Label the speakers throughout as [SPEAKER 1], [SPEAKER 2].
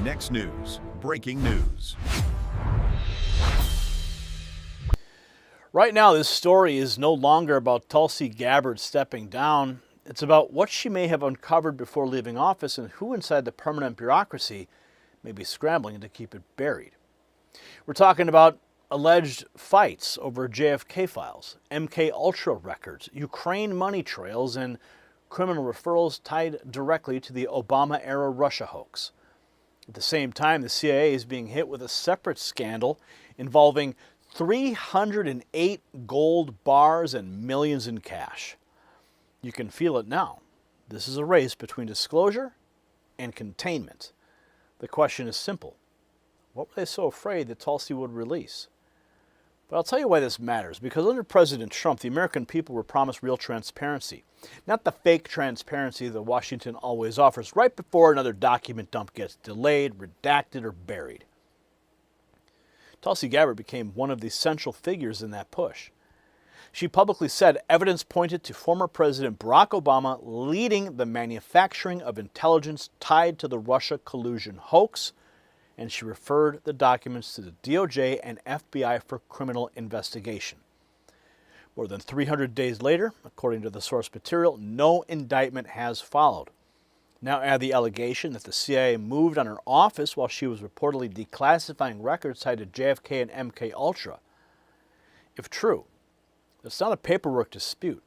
[SPEAKER 1] Next News, breaking news.
[SPEAKER 2] Right now, this story is no longer about Tulsi Gabbard stepping down. It's about what she may have uncovered before leaving office and who inside the permanent bureaucracy may be scrambling to keep it buried. We're talking about alleged fights over JFK files, MKUltra records, Ukraine money trails, and criminal referrals tied directly to the Obama-era Russia hoax. At the same time, the CIA is being hit with a separate scandal involving 308 gold bars and millions in cash. You can feel it now. This is a race between disclosure and containment. The question is simple. What were they so afraid that Tulsi would release? But I'll tell you why this matters. Because under President Trump, the American people were promised real transparency. Not the fake transparency that Washington always offers right before another document dump gets delayed, redacted, or buried. Tulsi Gabbard became one of the central figures in that push. She publicly said evidence pointed to former President Barack Obama leading the manufacturing of intelligence tied to the Russia collusion hoax, and she referred the documents to the DOJ and FBI for criminal investigation. More than 300 days later, according to the source material, no indictment has followed. Now add the allegation that the CIA moved on her office while she was reportedly declassifying records tied to JFK and MKUltra. If true, it's not a paperwork dispute.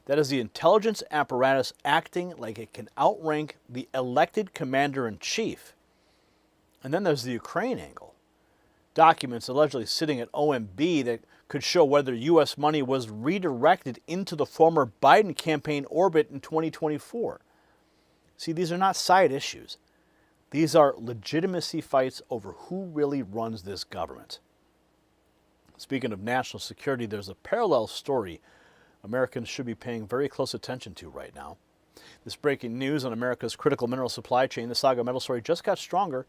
[SPEAKER 2] That is the intelligence apparatus acting like it can outrank the elected commander-in-chief. And then there's the Ukraine angle. Documents allegedly sitting at OMB that could show whether U.S. money was redirected into the former Biden campaign orbit in 2024. See, these are not side issues. These are legitimacy fights over who really runs this government. Speaking of national security, there's a parallel story Americans should be paying very close attention to right now. This breaking news on America's critical mineral supply chain, the SAGA metal story, just got stronger.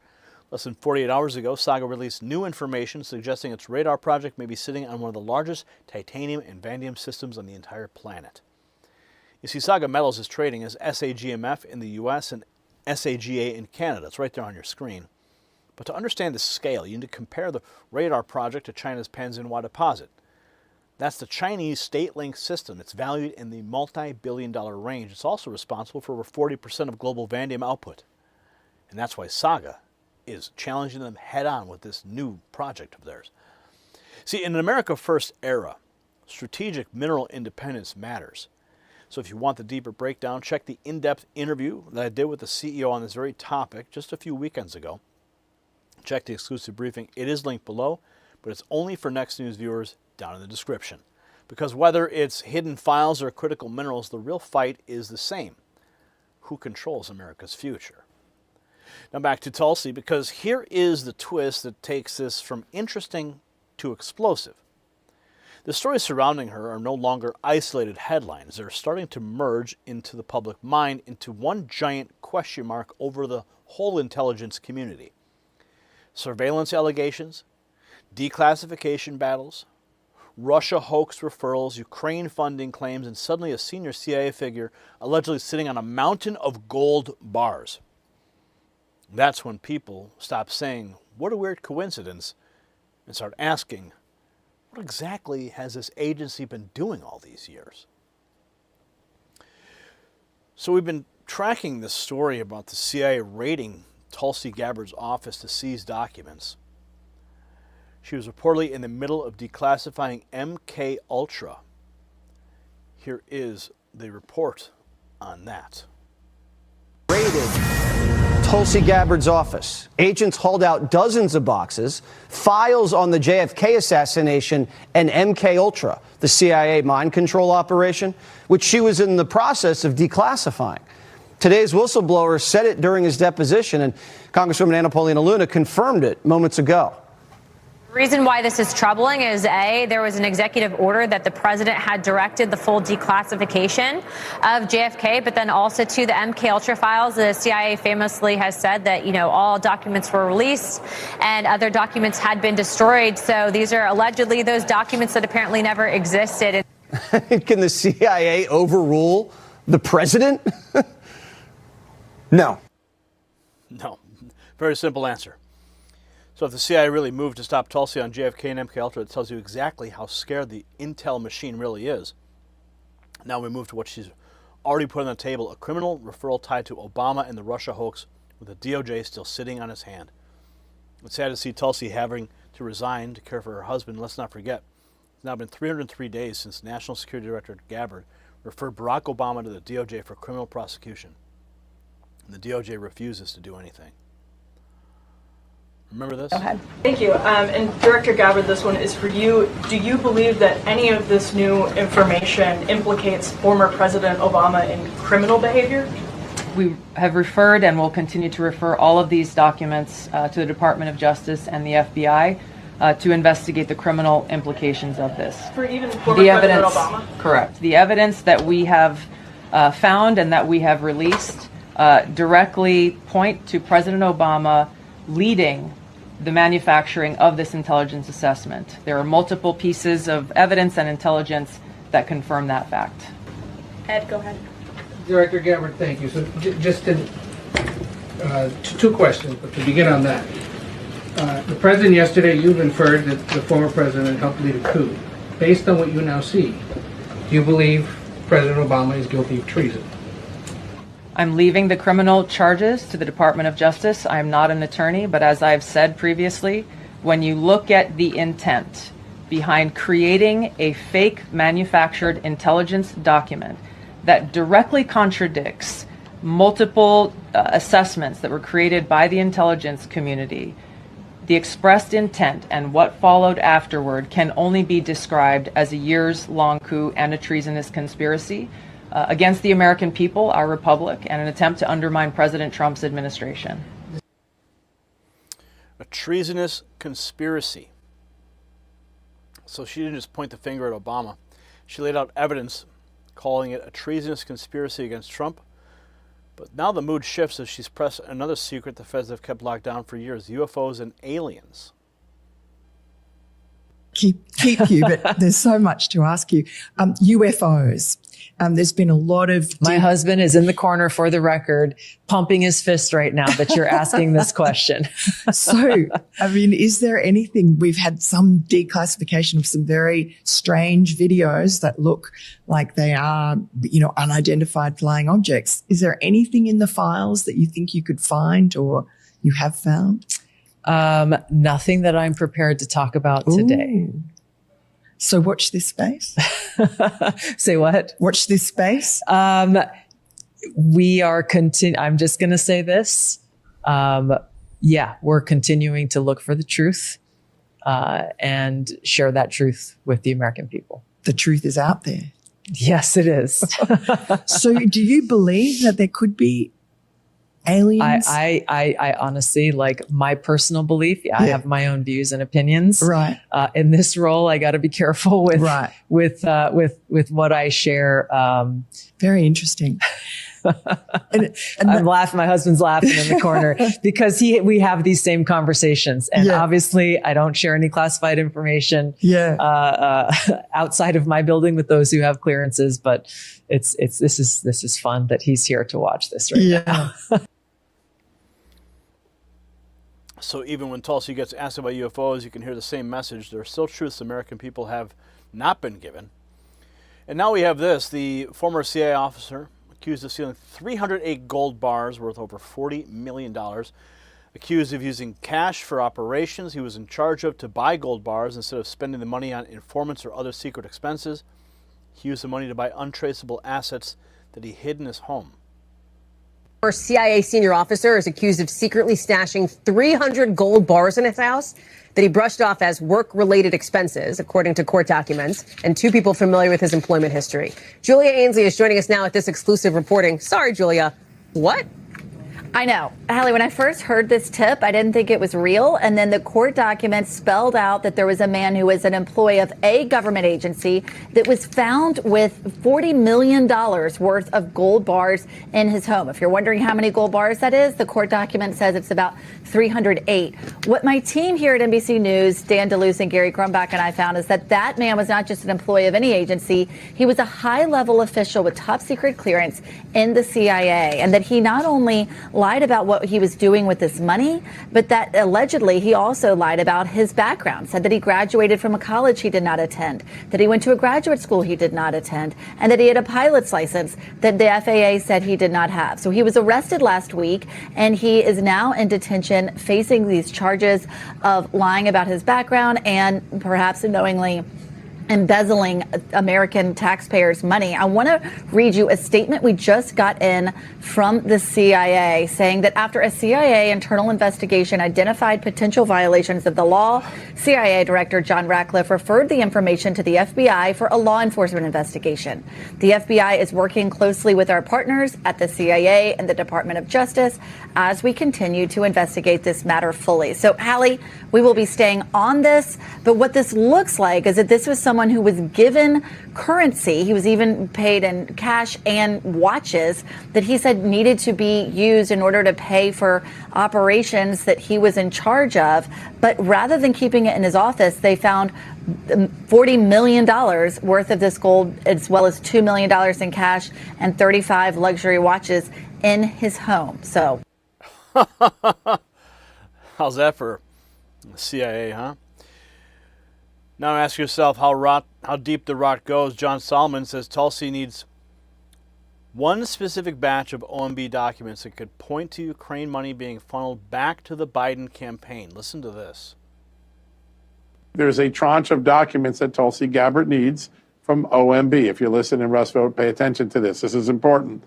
[SPEAKER 2] Less than 48 hours ago, SAGA released new information suggesting its radar project may be sitting on one of the largest titanium and vanadium systems on the entire planet. You see, SAGA Metals is trading as SAGMF in the U.S. and SAGA in Canada. It's right there on your screen. But to understand the scale, you need to compare the radar project to China's Panzinhua deposit. That's the Chinese state-linked system. It's valued in the multi-billion-dollar range. It's also responsible for over 40% of global vanadium output. And that's why SAGA is challenging them head-on with this new project of theirs. See, in an America First era, strategic mineral independence matters. So if you want the deeper breakdown, check the in-depth interview that I did with the CEO on this very topic just a few weekends ago. Check the exclusive briefing. It is linked below, but it's only for Next News viewers down in the description. Because whether it's hidden files or critical minerals, the real fight is the same. Who controls America's future? Now back to Tulsi, because here is the twist that takes this from interesting to explosive. The stories surrounding her are no longer isolated headlines. They're starting to merge into the public mind into one giant question mark over the whole intelligence community. Surveillance allegations, declassification battles, Russia hoax referrals, Ukraine funding claims, and suddenly a senior CIA figure allegedly sitting on a mountain of gold bars. That's when people stop saying, what a weird coincidence, and start asking, what exactly has this agency been doing all these years? So we've been tracking this story about the CIA raiding Tulsi Gabbard's office to seize documents. She was reportedly in the middle of declassifying MKUltra. Here is the report on that.
[SPEAKER 3] Raided Tulsi Gabbard's office. Agents hauled out dozens of boxes, files on the JFK assassination and MKUltra, the CIA mind control operation, which she was in the process of declassifying. Today's whistleblower said it during his deposition, and Congresswoman Anna Paulina Luna confirmed it moments ago.
[SPEAKER 4] The reason why this is troubling is, A, there was an executive order that the president had directed the full declassification of JFK, but then also to the MKUltra files. The CIA famously has said that, all documents were released and other documents had been destroyed. So these are allegedly those documents that apparently never existed.
[SPEAKER 3] Can the CIA overrule the president? No.
[SPEAKER 2] No. Very simple answer. So if the CIA really moved to stop Tulsi on JFK and MKUltra, it tells you exactly how scared the intel machine really is. Now we move to what she's already put on the table, a criminal referral tied to Obama and the Russia hoax, with the DOJ still sitting on his hand. It's sad to see Tulsi having to resign to care for her husband. Let's not forget, it's now been 303 days since National Security Director Gabbard referred Barack Obama to the DOJ for criminal prosecution. And the DOJ refuses to do anything. Remember this?
[SPEAKER 5] Go ahead.
[SPEAKER 6] Thank you. And Director Gabbard, this one is for you. Do you believe that any of this new information implicates former President Obama in criminal behavior?
[SPEAKER 5] We have referred and will continue to refer all of these documents to the Department of Justice and the FBI to investigate the criminal implications of this.
[SPEAKER 6] For even former President Obama?
[SPEAKER 5] Correct. The evidence that we have found and that we have released directly point to President Obama leading the manufacturing of this intelligence assessment. There are multiple pieces of evidence and intelligence that confirm that fact.
[SPEAKER 6] Ed, go ahead.
[SPEAKER 7] Director Gabbard, thank you. So just two questions, but to begin on that. The President yesterday, you've inferred that the former President helped lead a coup. Based on what you now see, do you believe President Obama is guilty of treason?
[SPEAKER 5] I'm leaving the criminal charges to the Department of Justice. I'm not an attorney, but as I've said previously, when you look at the intent behind creating a fake manufactured intelligence document that directly contradicts multiple assessments that were created by the intelligence community, the expressed intent and what followed afterward can only be described as a years-long coup and a treasonous conspiracy against the American people, our republic, and an attempt to undermine President Trump's administration.
[SPEAKER 2] A treasonous conspiracy. So she didn't just point the finger at Obama. She laid out evidence calling it a treasonous conspiracy against Trump. But now the mood shifts as she's pressed another secret the feds have kept locked down for years, UFOs and aliens.
[SPEAKER 8] Keep you, but there's so much to ask you. UFOs. There's been a lot of...
[SPEAKER 9] My husband is in the corner, for the record, pumping his fist right now that you're asking this question.
[SPEAKER 8] So, I mean, is there anything... We've had some declassification of some very strange videos that look like they are, unidentified flying objects. Is there anything in the files that you think you could find or you have found?
[SPEAKER 9] Nothing that I'm prepared to talk about today.
[SPEAKER 8] Ooh. So watch this space.
[SPEAKER 9] Say what?
[SPEAKER 8] Watch this space.
[SPEAKER 9] We are I'm just going to say this. We're continuing to look for the truth and share that truth with the American people.
[SPEAKER 8] The truth is out there.
[SPEAKER 9] Yes, it is.
[SPEAKER 8] So do you believe that there could be aliens?
[SPEAKER 9] I honestly, like, my personal belief. I have my own views and opinions.
[SPEAKER 8] Right.
[SPEAKER 9] In this role, I got to be careful with what I share.
[SPEAKER 8] Very interesting.
[SPEAKER 9] and I'm laughing. My husband's laughing in the corner because we have these same conversations, and obviously I don't share any classified information. Outside of my building with those who have clearances, but this is fun that he's here to watch this right now.
[SPEAKER 2] So even when Tulsi gets asked about UFOs, you can hear the same message. There are still truths American people have not been given. And now we have this. The former CIA officer accused of stealing 308 gold bars worth over $40 million. Accused of using cash for operations he was in charge of to buy gold bars instead of spending the money on informants or other secret expenses. He used the money to buy untraceable assets that he hid in his home.
[SPEAKER 10] Our CIA senior officer is accused of secretly stashing 300 gold bars in his house that he brushed off as work-related expenses, according to court documents, and two people familiar with his employment history. Julia Ainsley is joining us now at this exclusive reporting. Sorry, Julia. What?
[SPEAKER 11] I know. Hallie, when I first heard this tip, I didn't think it was real. And then the court documents spelled out that there was a man who was an employee of a government agency that was found with $40 million worth of gold bars in his home. If you're wondering how many gold bars that is, the court document says it's about 308. What my team here at NBC News, Dan DeLuce and Gary Grumbach, and I found is that that man was not just an employee of any agency. He was a high-level official with top secret clearance in the CIA, and that he not only lied about what he was doing with this money, but that allegedly he also lied about his background, said that he graduated from a college he did not attend, that he went to a graduate school he did not attend, and that he had a pilot's license that the FAA said he did not have. So he was arrested last week, and he is now in detention facing these charges of lying about his background and perhaps knowingly embezzling American taxpayers' money. I want to read you a statement we just got in from the CIA saying that after a CIA internal investigation identified potential violations of the law, CIA Director John Ratcliffe referred the information to the FBI for a law enforcement investigation. The FBI is working closely with our partners at the CIA and the Department of Justice as we continue to investigate this matter fully. So, Hallie, we will be staying on this, but what this looks like is that this was someone who was given currency. He was even paid in cash and watches that he said needed to be used in order to pay for operations that he was in charge of. But rather than keeping it in his office, they found $40 million worth of this gold, as well as $2 million in cash and 35 luxury watches in his home. So
[SPEAKER 2] how's that for the CIA, huh? Now ask yourself how deep the rot goes. John Solomon says Tulsi needs one specific batch of OMB documents that could point to Ukraine money being funneled back to the Biden campaign. Listen to this.
[SPEAKER 12] There's a tranche of documents that Tulsi Gabbard needs from OMB. If you listen in Russell, pay attention to this. This is important.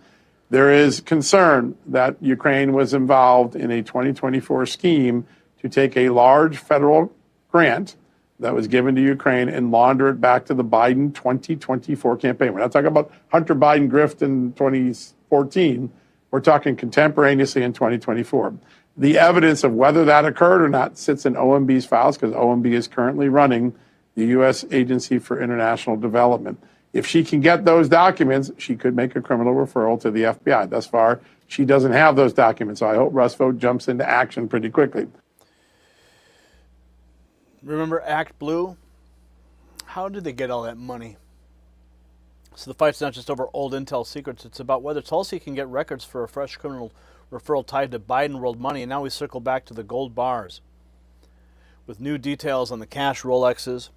[SPEAKER 12] There is concern that Ukraine was involved in a 2024 scheme to take a large federal grant that was given to Ukraine and launder it back to the Biden 2024 campaign. We're not talking about Hunter Biden grift in 2014. We're talking contemporaneously in 2024. The evidence of whether that occurred or not sits in OMB's files because OMB is currently running the U.S. Agency for International Development. If she can get those documents, she could make a criminal referral to the FBI. Thus far, she doesn't have those documents. So I hope Russ Vought jumps into action pretty quickly.
[SPEAKER 2] Remember Act Blue? How did they get all that money? So the fight's not just over old intel secrets. It's about whether Tulsi can get records for a fresh criminal referral tied to Biden world money. And now we circle back to the gold bars with new details on the cash Rolexes.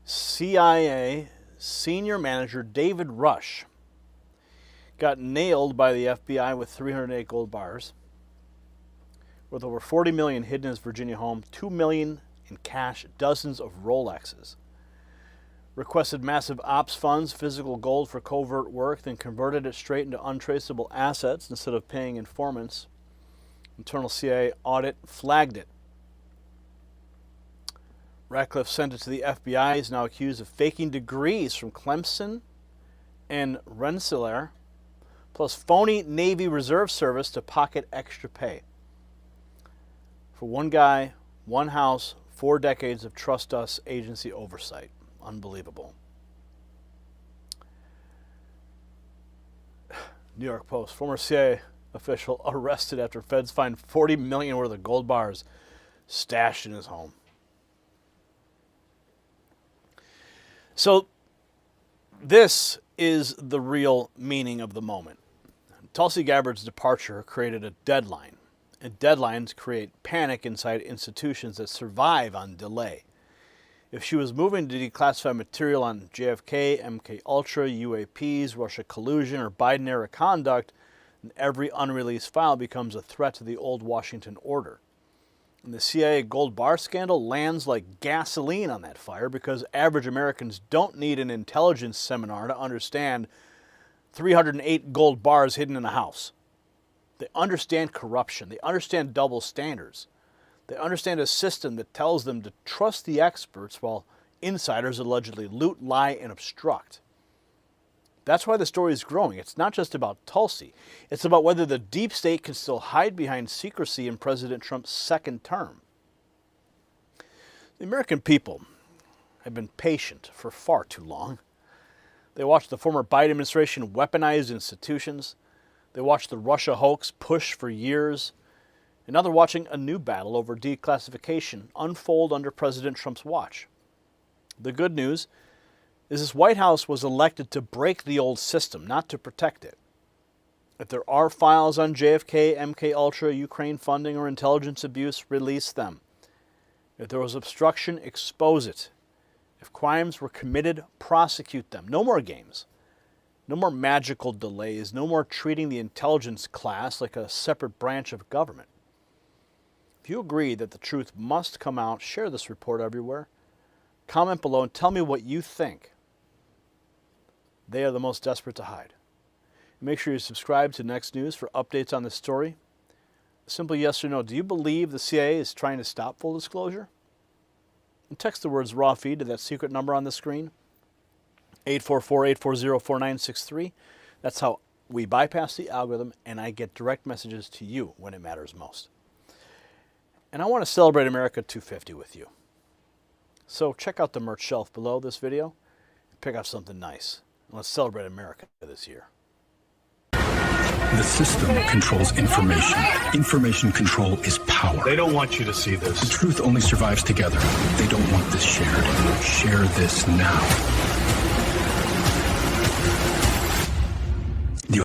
[SPEAKER 2] CIA senior manager David Rush got nailed by the FBI with 308 gold bars, with over $40 million hidden in his Virginia home, $2 million in cash, dozens of Rolexes. Requested massive ops funds, physical gold for covert work, then converted it straight into untraceable assets instead of paying informants. Internal CIA audit flagged it. Ratcliffe sent it to the FBI. He's now accused of faking degrees from Clemson and Rensselaer, plus phony Navy Reserve Service to pocket extra pay. For one guy, one house, 4 decades of trust us agency oversight. Unbelievable. New York Post. Former CIA official arrested after feds find $40 million worth of gold bars stashed in his home. So this is the real meaning of the moment. Tulsi Gabbard's departure created a deadline. And deadlines create panic inside institutions that survive on delay. If she was moving to declassify material on JFK, MKUltra, UAPs, Russia collusion, or Biden-era conduct, then every unreleased file becomes a threat to the old Washington order. And the CIA gold bar scandal lands like gasoline on that fire because average Americans don't need an intelligence seminar to understand 308 gold bars hidden in a house. They understand corruption. They understand double standards. They understand a system that tells them to trust the experts while insiders allegedly loot, lie, and obstruct. That's why the story is growing. It's not just about Tulsi. It's about whether the deep state can still hide behind secrecy in President Trump's second term. The American people have been patient for far too long. They watched the former Biden administration weaponize institutions. They watched the Russia hoax push for years. And now they're watching a new battle over declassification unfold under President Trump's watch. The good news is this White House was elected to break the old system, not to protect it. If there are files on JFK, MKUltra, Ukraine funding, or intelligence abuse, release them. If there was obstruction, expose it. If crimes were committed, prosecute them. No more games. No more magical delays. No more treating the intelligence class like a separate branch of government. If you agree that the truth must come out, share this report everywhere. Comment below and tell me what you think. They are the most desperate to hide. Make sure you subscribe to Next News for updates on this story. A simple yes or no. Do you believe the CIA is trying to stop full disclosure? And text the words raw feed to that secret number on the screen, 844-840-4963. That's how we bypass the algorithm and I get direct messages to you when it matters most. And I want to celebrate America 250 with you. So check out the merch shelf below this video and pick up something nice. And let's celebrate America this year.
[SPEAKER 13] The system controls information. Information control is power.
[SPEAKER 1] They don't want you to see this.
[SPEAKER 13] The truth only survives together. They don't want this shared. Share this now.